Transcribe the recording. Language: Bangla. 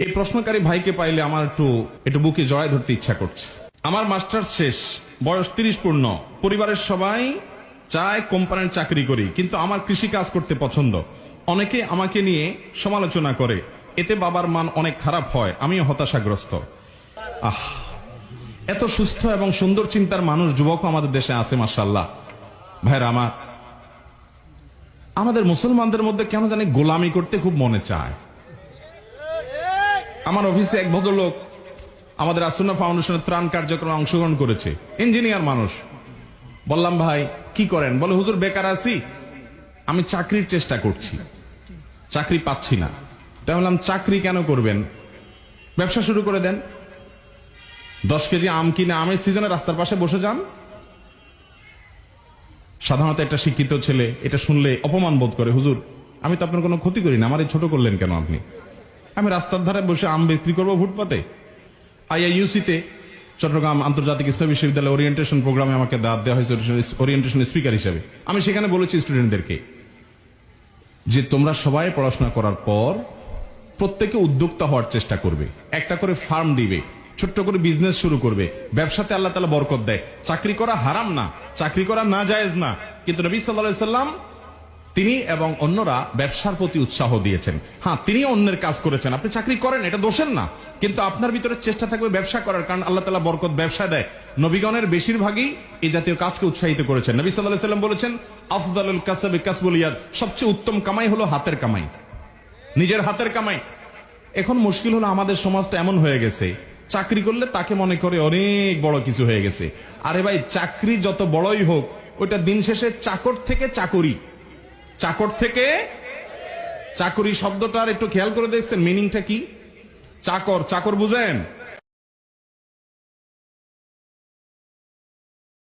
এই প্রশ্নকারী ভাইকে পাইলে আমার একটু বুকে জড়ায় ধরতে ইচ্ছা করছে। আমার মাস্টার্স শেষ, বয়স 30 পূর্ণ, পরিবারের সবাই চায় কোম্পানির চাকরি করি, কিন্তু আমার কৃষি কাজ করতে পছন্দ। অনেকে আমাকে নিয়ে সমালোচনা করে, এতে বাবার মান অনেক খারাপ হয়, আমিও হতাশাগ্রস্ত। এত সুস্থ এবং সুন্দর চিন্তার মানুষ, যুবক আমাদের দেশে আছে মাশাআল্লাহ। ভাইরা আমার, আমাদের মুসলমানদের মধ্যে কেন জানি গোলামি করতে খুব মনে চায়। আমার অফিসে এক ভদ্রলোক আমাদের আসুন্নাহ ফাউন্ডেশনের ত্রাণ কার্যক্রমে অংশগ্রহণ করেছে, ইঞ্জিনিয়ার মানুষ। বললাম, ভাই কি করেন? বলে, হুজুর বেকার আছি, আমি চাকরির চেষ্টা করছি, চাকরি পাচ্ছি না। তাই বললাম, চাকরি কেন করবেন, ব্যবসা শুরু করে দেন। 10 কেজি আম কিনে আমের সিজনে রাস্তার পাশে বসে যান। সাধারণত একটা শিক্ষিত ছেলে এটা শুনলে অপমান বোধ করে, হুজুর আমি তো আপনার কোনো ক্ষতি করি না, আমার এই ছোট করলেন কেন আপনি? আমি রাস্তার ধারে বসে আম বিক্রি করবো ফুটপাতে? আইআইইউসিতে, চট্টগ্রাম আন্তর্জাতিক ইসলামী বিশ্ববিদ্যালয় ওরিয়েন্টেশন প্রোগ্রামে আমাকে দাওয়াত দেওয়া হয়েছে ওরিয়েন্টেশন স্পিকার হিসেবে। আমি সেখানে বলেছি স্টুডেন্টদেরকে যে তোমরা সবাই পড়াশোনা করার পর প্রত্যেকে উদ্যোক্তা হওয়ার চেষ্টা করবে, একটা করে ফার্ম দিবে, ছোট্ট করে বিজনেস শুরু করবে। ব্যবসাতে আল্লাহ তাআলা বরকত দেয়। চাকরি করা হারাম না, চাকরি করা না জায়েজ না, কিন্তু নবী সাল্লাল্লাহু আলাইহি সাল্লাম তিনি এবং অন্যরা ব্যবসার প্রতি উৎসাহ দিয়েছেন। হ্যাঁ, তিনি অন্যের কাজ করেছেন, আপনি চাকরি করেন, এটা দোষের না, কিন্তু আপনার ভিতরে চেষ্টা থাকবে ব্যবসা করার, কারণ আল্লাহ তাআলা বরকত ব্যবসা দেয়। নবীগণের বেশিরভাগই এই জাতীয় কাজকে উৎসাহিত করেছেন। নবী সাল্লাল্লাহু আলাইহি সাল্লাম বলেছেন, আফদালুল কাসবি কাসবুল ইয়াদ, সবচেয়ে উত্তম কামাই হলো হাতের কামাই, নিজের হাতের কামাই। এখন মুশকিল হলো আমাদের সমাজটা এমন হয়ে গেছে, চাকরি করলে তাকে মনে করে অনেক বড় কিছু হয়ে গেছে। আরে ভাই, চাকরি যত বড়ই হোক, ওইটা দিন শেষে চাকর থেকে চাকরি, চাকর থেকে চাকরি শব্দটার একটু খেয়াল করে দেখছেন মিনিংটা কি? চাকর, চাকর বুঝেন?